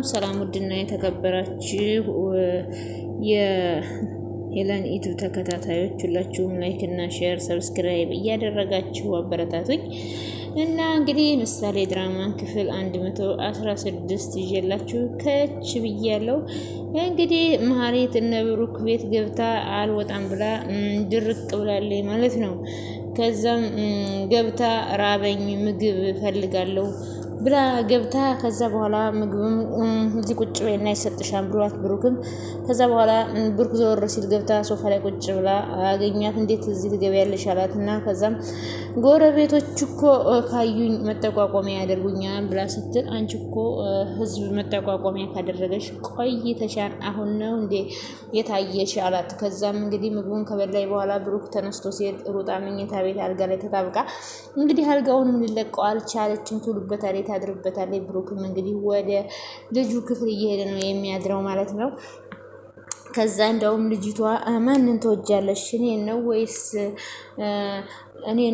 ሰላም ውድና የተከበራችሁ የሄለን ዩቲዩብ ተከታታዮች ሁላችሁም ላይክ እና ሼር ሰብስክራይብ እያደረጋችሁ አበረታቱኝ እና እንግዲህ ምሳሌ ድራማን ክፍል 116 ይዤላችሁ ከች ብያለሁ። እንግዲህ መሀሌት እነ ብሩክ ቤት ገብታ አልወጣም ብላ ድርቅ ብላለች ማለት ነው። ከዛም ገብታ ራበኝ ምግብ ፈልጋለሁ ብላ ገብታ ከዛ በኋላ ምግብም እዚህ ቁጭ በይና ይሰጥሻል ብሏት ብሩክም ከዛ በኋላ ብሩክ ዘወር ሲል ገብታ ሶፋ ላይ ቁጭ ብላ አገኛት። እንዴት እዚህ ትገቢያለሽ አላትና ከዛም ጎረቤቶች እኮ ካዩኝ መጠቋቋሚያ ያደርጉኛል ብላ ስትል አንቺ እኮ ህዝብ መጠቋቋሚያ ካደረገሽ ቆይተሻል፣ አሁን ነው እንዴ የታየሽ አላት። ከዛም እንግዲህ ምግቡን ከበላይ በኋላ ብሩክ ተነስቶ ሲሄድ ሩጣ መኝታ ቤት አልጋ ላይ ተጣብቃ እንግዲህ አልጋውንም ሊለቀው አልቻለችም። ትውልበታል ታድርበታለች። ብሩክም እንግዲህ ወደ ልጁ ክፍል እየሄደ ነው የሚያድረው ማለት ነው። ከዛ እንደውም ልጅቷ ማንን ትወጃለሽ? እኔን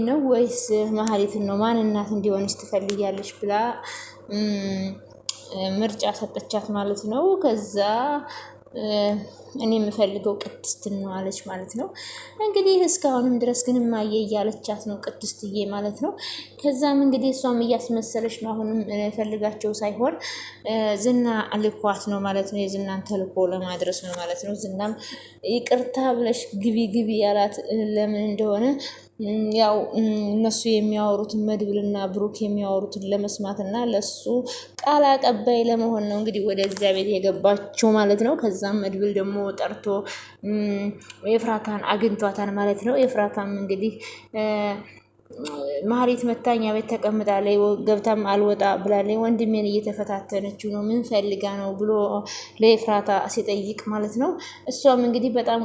ነው ወይስ መሀሌትን ነው? ማን እናት እንዲሆንሽ ትፈልጊያለሽ? ብላ ምርጫ ሰጠቻት ማለት ነው። ከዛ እኔ የምፈልገው ቅድስትን ነው አለች ማለት ነው። እንግዲህ እስካሁንም ድረስ ግን ማየ እያለቻት ነው ቅድስትዬ ማለት ነው። ከዛም እንግዲህ እሷም እያስመሰለች ነው። አሁንም ፈልጋቸው ሳይሆን ዝና ልኳት ነው ማለት ነው። የዝናን ተልኮ ለማድረስ ነው ማለት ነው። ዝናም ይቅርታ ብለሽ ግቢ ያላት ለምን እንደሆነ ያው እነሱ የሚያወሩትን መድብልና ብሩክ የሚያወሩትን ለመስማትና ለሱ ቃል አቀባይ ለመሆን ነው እንግዲህ ወደዚያ ቤት የገባችው ማለት ነው። ከዛም መድብል ደግሞ ጠርቶ ኤፍራታን አግኝቷታል ማለት ነው። ኤፍራታም እንግዲህ መሀሌት መታኛ ቤት ተቀምጣለች፣ ገብታም አልወጣ ብላለች። ወንድሜን እየተፈታተነችው ነው ምን ፈልጋ ነው ብሎ ለኤፍራታ ሲጠይቅ ማለት ነው። እሷም እንግዲህ በጣም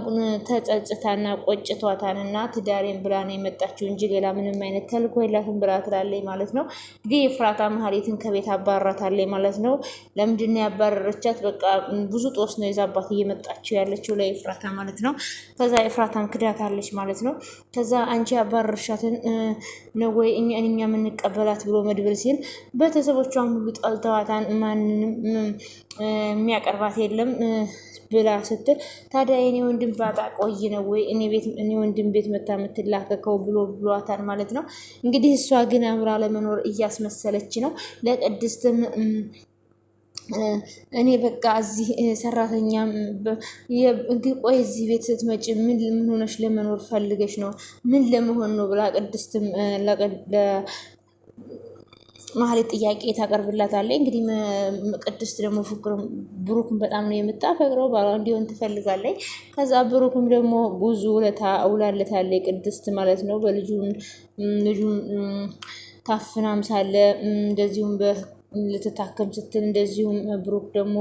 ተጸጽታና ቆጭቷታንና ትዳሬን ብላ ነው የመጣችው እንጂ ሌላ ምንም አይነት ተልኮ የላትም ብላ ትላለች ማለት ነው። እንግዲህ ኤፍራታ መሀሌትን ከቤት አባራታለች ማለት ነው። ለምንድን ያባረረቻት? በቃ ብዙ ጦስ ነው ይዛባት እየመጣችው ያለችው ለኤፍራታ ማለት ነው። ከዛ ኤፍራታም ክዳታለች ማለት ነው። ከዛ አንቺ ያባረርሻትን ነው ወይ እኛ የምንቀበላት ብሎ መድብል ሲል ቤተሰቦቿን ሁሉ ጠልተዋታን፣ ማንንም የሚያቀርባት የለም ብላ ስትል ታዲያ የኔ ወንድም ባጣ ቆይ ነው ወይ እኔ ወንድም ቤት መታ የምትላከከው ብሏታል ማለት ነው። እንግዲህ እሷ ግን አብራ ለመኖር እያስመሰለች ነው። ለቅድስትም እኔ በቃ እዚህ ሰራተኛ ቆይ እዚህ ቤት ስትመጪ ምን ሆነሽ ለመኖር ፈልገሽ ነው? ምን ለመሆን ነው ብላ ቅድስትም መሀሌት ጥያቄ ታቀርብላታለች። እንግዲህ ቅድስት ደግሞ ብሩክም በጣም ነው የምታፈቅረው፣ ባሏ እንዲሆን ትፈልጋለች። ከዛ ብሩክም ደግሞ ብዙ ውለታ ውላለታለች ቅድስት ማለት ነው። በልጁን ታፍናም ሳለ እንደዚሁም ልትታከም ስትል እንደዚሁም ብሩክ ደግሞ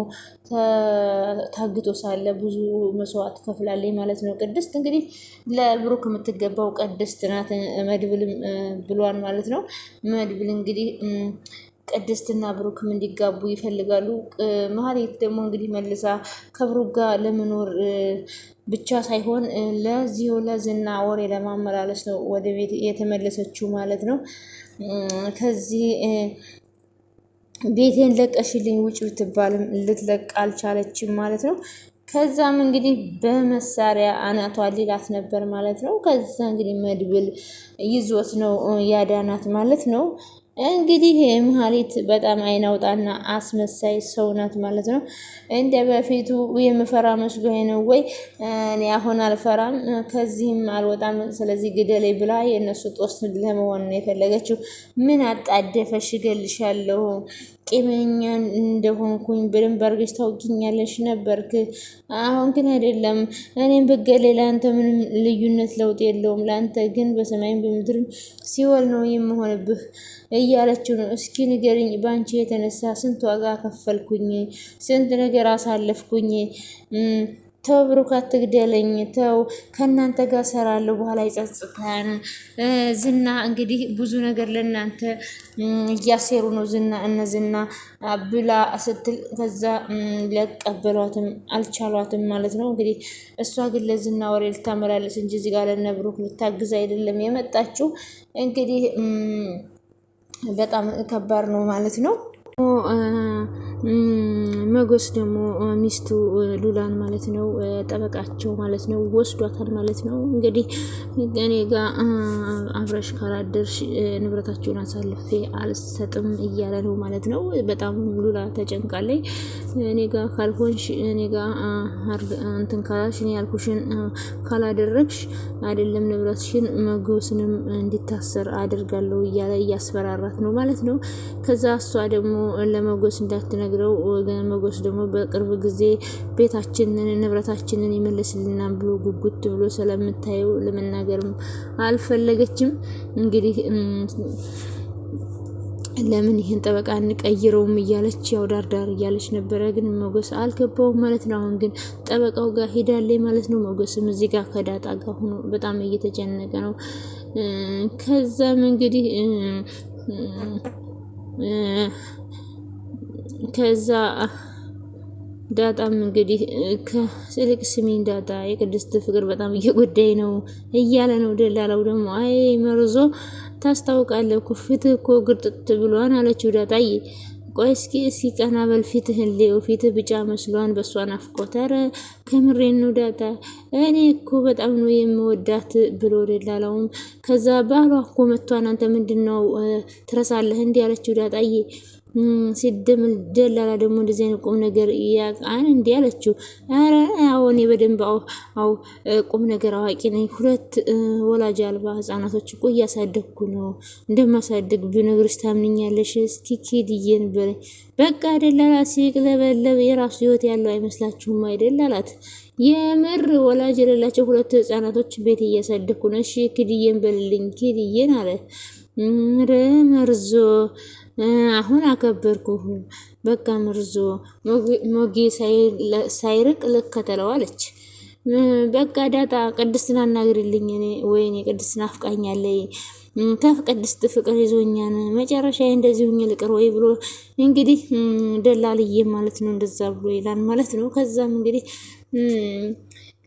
ታግቶ ሳለ ብዙ መስዋዕት ከፍላለች ማለት ነው። ቅድስት እንግዲህ ለብሩክ የምትገባው ቅድስት ናት መድብልም ብሏን ማለት ነው። መድብል እንግዲህ ቅድስትና ብሩክም እንዲጋቡ ይፈልጋሉ። መሀሌት ደግሞ እንግዲህ መልሳ ከብሩክ ጋር ለመኖር ብቻ ሳይሆን ለዝና ወሬ ለማመላለስ ነው ወደ ቤት የተመለሰችው ማለት ነው። ከዚህ ቤቴን ለቀሽልኝ ውጭ ብትባልም ልትለቅ አልቻለችም ማለት ነው። ከዛም እንግዲህ በመሳሪያ አናቷ ሊላት ነበር ማለት ነው። ከዛ እንግዲህ መድብል ይዞት ነው ያዳናት ማለት ነው። እንግዲህ መሀሌት በጣም አይናውጣና አስመሳይ ሰው ናት ማለት ነው። እንደ በፊቱ የምፈራ መስሎኝ ነው ወይ? እኔ አሁን አልፈራም፣ ከዚህም አልወጣም፣ ስለዚህ ግደለኝ ብላ የእነሱ ጦስ ለመሆን ነው የፈለገችው። ምን አጣደፈሽ? እገልሻለሁ፣ ቂመኛ እንደሆንኩኝ በደንብ አድርገሽ ታውቂኛለሽ ነበርክ። አሁን ግን አይደለም። እኔም ብገሌ ለአንተ ምንም ልዩነት ለውጥ የለውም። ለአንተ ግን በሰማይም በምድርም ሲኦል ነው የምሆንብህ እያለችው ነው። እስኪ ንገሪኝ፣ በአንቺ የተነሳ ስንት ዋጋ ከፈልኩኝ፣ ስንት ነገር አሳለፍኩኝ። ተው ብሩክ አትግደለኝ፣ ተው ከእናንተ ጋር ሰራለሁ፣ በኋላ ይጸጽታል። ዝና እንግዲህ ብዙ ነገር ለእናንተ እያሴሩ ነው ዝና ብላ ስትል ከዛ ለቀበሏትም አልቻሏትም ማለት ነው። እንግዲህ እሷ ግን ለዝና ወሬ ልታመላለስ እንጂ እዚህ ጋር ለነ ብሩክ ልታግዝ አይደለም የመጣችው። እንግዲህ በጣም ከባድ ነው ማለት ነው። መጎስ ደግሞ ሚስቱ ሉላን ማለት ነው ጠበቃቸው ማለት ነው ወስዷታል ማለት ነው። እንግዲህ እኔ ጋር አብረሽ ካላደርሽ ንብረታችሁን አሳልፌ አልሰጥም እያለ ነው ማለት ነው። በጣም ሉላ ተጨንቃለች። እኔ ጋር ካልሆንሽ እኔ ጋር እንትን ካላልሽ እኔ ያልኩሽን ካላደረግሽ አይደለም ንብረትሽን መጎስንም እንዲታሰር አድርጋለሁ እያለ እያስፈራራት ነው ማለት ነው። ከዛ እሷ ደግሞ ለመጎስ እንዳትነግረው መጎስ ደግሞ በቅርብ ጊዜ ቤታችንን ንብረታችንን ይመልስልናል ብሎ ጉጉት ብሎ ስለምታየው ለመናገርም አልፈለገችም። እንግዲህ ለምን ይህን ጠበቃ እንቀይረውም እያለች ያው ዳርዳር እያለች ነበረ፣ ግን መጎስ አልገባውም ማለት ነው። አሁን ግን ጠበቃው ጋር ሄዳለች ማለት ነው። መጎስም እዚህ ጋር ከዳጣ ጋር ሆኖ በጣም እየተጨነቀ ነው። ከዛም እንግዲህ ከዛ ዳጣም እንግዲህ ከስልክ ስሚኝ ዳጣ የቅድስት ፍቅር በጣም እየጎዳኝ ነው እያለ ነው። ደላላው ደግሞ አይ መርዞ ታስታውቃለህ እኮ ፊትህ እኮ ግርጥት ብሏን አለችው ዳጣዬ። ቆይ እስኪ ቀና በል ፊትህን ሌው ፊትህ ብጫ መስሏን በእሷ ናፍቆት። ኧረ ከምሬን ነው ዳጣ እኔ እኮ በጣም ነው የምወዳት ብሎ ደላላውም ከዛ ባሏ እኮ መቷን አንተ ምንድን ነው ትረሳለህ እንዲህ አለችው ዳጣዬ። ሲደምል ደላላ ደግሞ እንደዚህ አይነት ቁም ነገር ያቃን እንዲህ አለችው። ኧረ አዎ እኔ በደንብ ቁም ነገር አዋቂ ነኝ። 2 ወላጅ አልባ ህጻናቶች እኮ እያሳደግኩ ነው። እንደማሳደግ ብነግርሽ ታምንኛለሽ? እስኪ ኪድዬን በለኝ። በቃ ደላላ ሲቅለበለብ የራሱ ህይወት ያለው አይመስላችሁም አይደል አላት። የምር ወላጅ የሌላቸው 2 ህጻናቶች ቤት እያሳደግኩ ነው። እሺ ኪድዬን በልልኝ ኪድዬን አለ። መርዞ አሁን አከበርኩ። በቃ መርዞ ሞጌ ሳይርቅ ልከተለው አለች። በቃ ዳጣ ቅድስትን አናግርልኝ። ወይኔ ቅድስት ናፍቃኛለች። ቅድስት ፍቅር ይዞኛል። መጨረሻ እንደዚህ ሁኝ ልቅር ወይ ብሎ እንግዲህ ደላልዬ ማለት ነው እንደዛ ብሎ ይላል ማለት ነው። ከዛም እንግዲህ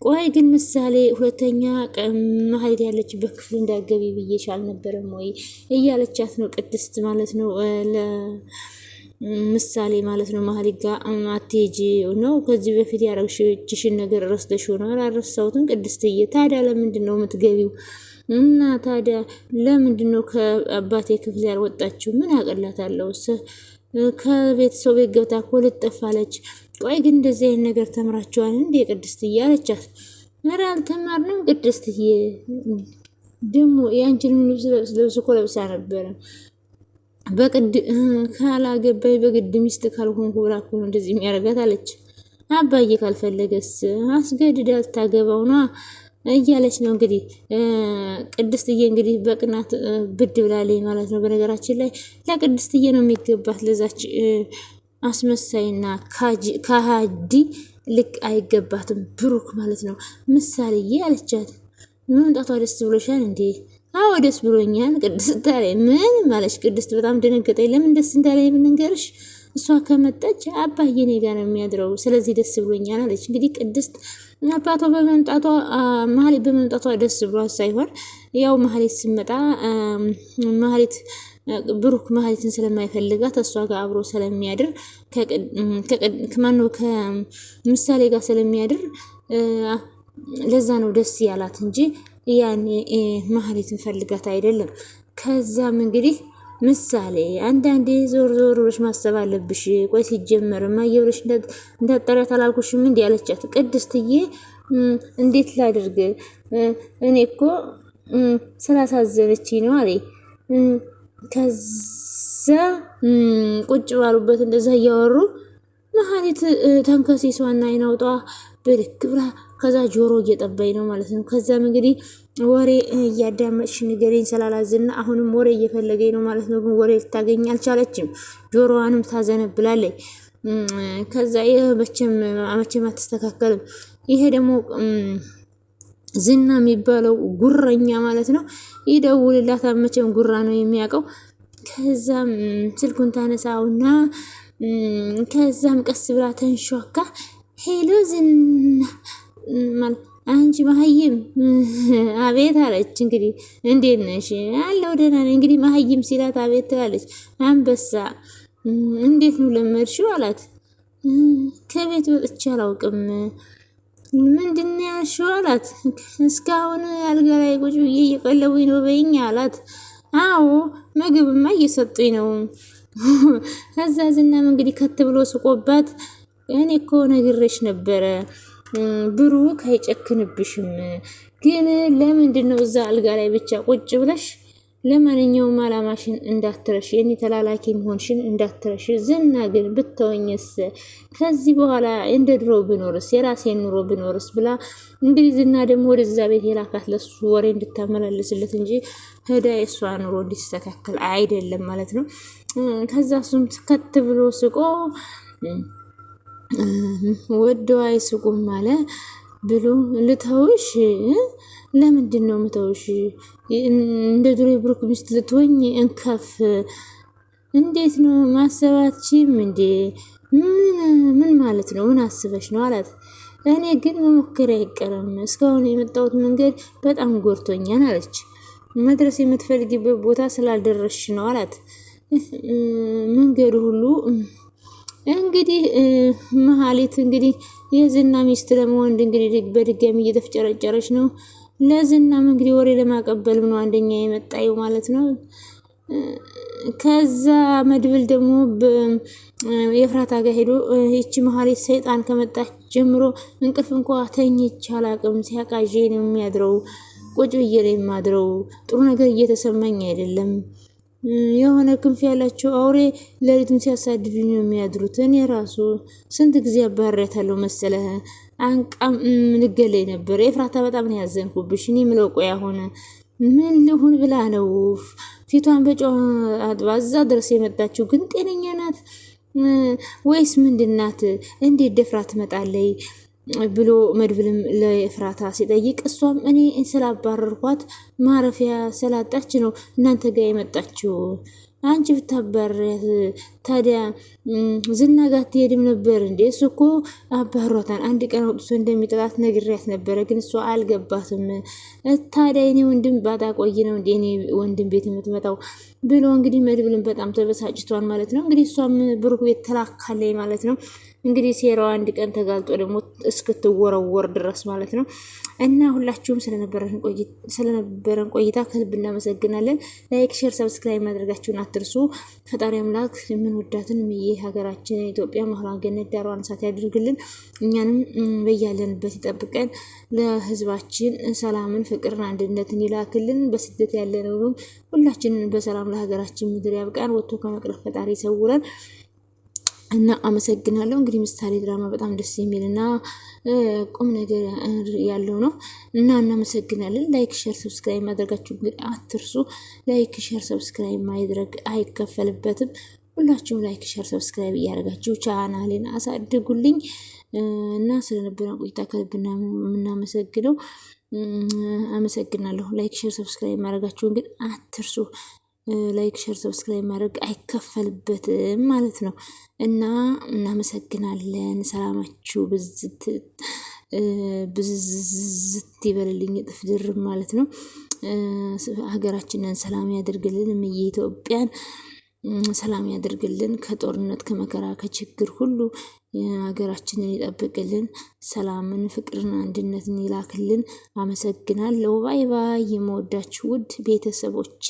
ቆይ ግን ምሳሌ 2ኛ መሀል ያለችበት ክፍል እንዳገቢ ብዬሽ አልነበረም ወይ እያለቻት ነው ቅድስት ማለት ነው ምሳሌ ማለት ነው። መሀል ጋር አትሄጂ ነው ከዚህ በፊት ያረግሽውን ነገር ረስተሽው ነው? አልረሳሁትም ቅድስትዬ። ታዲያ ለምንድን ነው የምትገቢው? እና ታዲያ ለምንድን ነው ከአባቴ ክፍል ያልወጣችው? ምን አቀላታለሁ? ከቤተሰብ ቤት ገብታ እኮ ልጠፋለች። ቆይ ግን እንደዚህ አይነት ነገር ተምራችኋል እንዴ ቅድስትዬ አለቻት። ኧረ አልተማርንም ቅድስትዬ። ደግሞ የአንቺንም ልብስ እኮ ለብሳ ነበረ። በቅድ ካላገባይ በግድ ሚስት ካልሆንኩ ብላ እኮ ነው እንደዚህ የሚያደርጋት አለች። አባዬ ካልፈለገስ አስገድዳ ልታገባው ነው እያለች ነው እንግዲህ ቅድስትዬ እንግዲህ በቅናት ብድ ብላለች ማለት ነው። በነገራችን ላይ ለቅድስትዬ ነው የሚገባት፣ ለዛች አስመሳይና ከሃዲ ልክ አይገባትም ብሩክ ማለት ነው። ምሳሌዬ አለቻት። መምጣቷ ደስ ብሎሻል እንዴ? አዎ ደስ ብሎኛል ቅድስት ታዲያ ምን ማለች? ቅድስት በጣም ደነገጠኝ። ለምን ደስ እንዳለኝ ብንገርሽ እሷ ከመጣች አባዬ እኔ ጋር ነው የሚያድረው፣ ስለዚህ ደስ ብሎኛል አለች። እንግዲህ ቅድስት አባቷ በመምጣቷ ማህሌት በመምጣቷ ደስ ብሏት ሳይሆን ያው ማህሌት ስመጣ ማህሌት ብሩክ ማህሌትን ስለማይፈልጋት እሷ ጋር አብሮ ስለሚያድር ከማነው ከምሳሌ ጋር ስለሚያድር ለዛ ነው ደስ ያላት እንጂ ያኔ ማህሌትን ፈልጋት አይደለም። ከዛም እንግዲህ ምሳሌ አንዳንዴ ዞር ዞር ብለሽ ማሰብ አለብሽ። ቆይ ሲጀመር ማየብለሽ እንዳጠራት አላልኩሽም እንዴ አለቻት። ቅድስትዬ እንዴት ላድርግ እኔ እኮ ስላሳዘነች ነው አለ። ከዛ ቁጭ ባሉበት እንደዛ እያወሩ መሀሌት ተንከሲሷና አይናውጧ ብድግ ብላ ከዛ ጆሮ እየጠባኝ ነው ማለት ነው። ከዛም እንግዲህ ወሬ እያዳመጥሽ ንገረኝ ስላላዝና አሁንም ወሬ እየፈለገኝ ነው ማለት ነው። ግን ወሬ ልታገኝ አልቻለችም። ጆሮዋንም ታዘነብላለች። ከዛ መቼም አትስተካከልም። ይሄ ደግሞ ዝና የሚባለው ጉረኛ ማለት ነው ይደውልላታል። መቼም ጉራ ነው የሚያውቀው። ከዛም ስልኩን ታነሳውና ከዛም ቀስ ብላ ተንሿካ ሄሎ ዝና ማለት አንቺ መሀይም አቤት አለች። እንግዲህ እንዴት ነሽ? አለው ደህና ነኝ። እንግዲህ መሀይም ሲላት አቤት ትላለች። አንበሳ እንዴት ነው ለመድሽው አላት። ከቤት ወጥቼ አላውቅም። ምንድን ነው ያልሽው አላት። እስካሁን አልጋ ላይ ቁጭ ብዬ እየቀለቡኝ ነው በይኝ አላት። አዎ ምግብማ እየሰጡኝ ነው። ከዛ ዝናም እንግዲህ ከት ብሎ ስቆባት እኔ እኮ ነግሬሽ ነበረ ብሩክ አይጨክንብሽም፣ ግን ለምንድን ነው እዛ አልጋ ላይ ብቻ ቁጭ ብለሽ? ለማንኛውም አላማሽን እንዳትረሽ፣ የኔ ተላላኪ መሆንሽን እንዳትረሽ። ዝና ግን ብትወኝስ? ከዚህ በኋላ እንደ ድሮ ብኖርስ? የራሴን ኑሮ ብኖርስ? ብላ እንግዲህ ዝና ደግሞ ወደዛ ቤት የላካት ለሱ ወሬ እንድታመላልስለት እንጂ ሄዳ የእሷ ኑሮ እንዲስተካከል አይደለም ማለት ነው። ከዛ እሱም ከት ብሎ ስቆ ወደው አይስቁም አለ ብሎ ልተውሽ? ለምንድን ነው ምተውሽ? እንደ ድሮ የብሩክ ሚስት ልትሆኝ እንከፍ? እንዴት ነው ማሰባችም እንዴ? ምን ማለት ነው? ምን አስበሽ ነው አላት። እኔ ግን መሞከር አይቀርም፣ እስካሁን የመጣሁት መንገድ በጣም ጎርቶኛል አለች። መድረስ የምትፈልጊበት ቦታ ስላልደረስሽ ነው አላት። መንገዱ ሁሉ እንግዲህ መሀሌት እንግዲህ የዝና ሚስት ለመሆን እንግዲህ በድጋሚ እየተፍጨረጨረች ነው። ለዝናም እንግዲህ ወሬ ለማቀበል ነው አንደኛ የመጣዩ ማለት ነው። ከዛ መድብል ደግሞ የፍራታ ጋር ሄዶ ይቺ መሀሌት ሰይጣን ከመጣች ጀምሮ እንቅልፍ እንኳ ተኝቼ አላቅም፣ ሲያቃዤ ነው የሚያድረው፣ ቁጭ ብዬ ነው የማድረው፣ ጥሩ ነገር እየተሰማኝ አይደለም፣ የሆነ ክንፍ ያላቸው አውሬ ሌሊቱን ሲያሳድዱኝ ነው የሚያድሩት። እኔ ራሱ ስንት ጊዜ አባሬያታለሁ መሰለህ፣ አንቃም ልገለኝ ነበር። ኤፍራታ በጣም ነው ያዘንኩብሽ። እኔ የምለው ቆይ አሁን ምን ልሁን ብላ ነው ፊቷን በጨው አጥባ እዛ ድረስ የመጣችው? ግን ጤነኛ ናት ወይስ ምንድናት? እንዴት ደፍራ ትመጣለይ? ብሎ መድብልም ለኤፍራታ ሲጠይቅ እሷም እኔ ስላባረርኳት ማረፊያ ስላጣች ነው እናንተ ጋር የመጣችው። አንቺ ብታባሪያት ታዲያ ዝና ጋር ትሄድም ነበር እንዴ? እሱ እኮ አባሯታን አንድ ቀን አውጥቶ እንደሚጥላት ነግሬያት ነበረ፣ ግን እሷ አልገባትም። ታዲያ እኔ ወንድም ባጣ ቆይ ነው እንዴ እኔ ወንድም ቤት የምትመጣው? ብሎ እንግዲህ መድብልን በጣም ተበሳጭቷል ማለት ነው። እንግዲህ እሷም ብሩክ ቤት ተላካለይ ማለት ነው። እንግዲህ ሴራዋ አንድ ቀን ተጋልጦ ደግሞ እስክትወረወር ድረስ ማለት ነው። እና ሁላችሁም ስለነበረን ቆይታ ከልብ እናመሰግናለን። ላይክ፣ ሼር፣ ሰብስክራይብ ማድረጋችሁን አትርሱ። ፈጣሪ አምላክ የምንወዳትን ሀገራችን ኢትዮጵያ መሀሏን ገነት ዳሯን እሳት ያድርግልን። እኛንም በያለንበት ይጠብቀን። ለሕዝባችን ሰላምን፣ ፍቅርን፣ አንድነትን ይላክልን። በስደት ያለነውም ሁላችንን በሰላም ለሀገራችን ምድር ያብቃን። ወጥቶ ከመቅረት ፈጣሪ ይሰውረን። እና አመሰግናለሁ። እንግዲህ ምሳሌ ድራማ በጣም ደስ የሚል እና ቁም ነገር ያለው ነው እና እናመሰግናለን። ላይክ ሼር ሰብስክራይብ ማድረጋችሁ ግን አትርሱ። ላይክ ሼር ሰብስክራይብ ማድረግ አይከፈልበትም። ሁላችሁም ላይክ ሼር ሰብስክራይብ እያደረጋችሁ ቻናሌን አሳድጉልኝ እና ስለነበረን ቆይታ ከልብ የምናመሰግነው አመሰግናለሁ። ላይክ ሼር ሰብስክራይብ ማድረጋችሁን ግን አትርሱ። ላይክ ሼር ሰብስክራይብ ማድረግ አይከፈልበትም ማለት ነው እና እናመሰግናለን። ሰላማችሁ ብዝት ይበልልኝ እጥፍ ድርብ ማለት ነው። ሀገራችንን ሰላም ያደርግልን። እምዬ ኢትዮጵያን ሰላም ያደርግልን። ከጦርነት ከመከራ ከችግር ሁሉ ሀገራችንን ይጠብቅልን። ሰላምን፣ ፍቅርን፣ አንድነትን ይላክልን። አመሰግናለሁ። ባይ ባይ። የምወዳችሁ ውድ ቤተሰቦቼ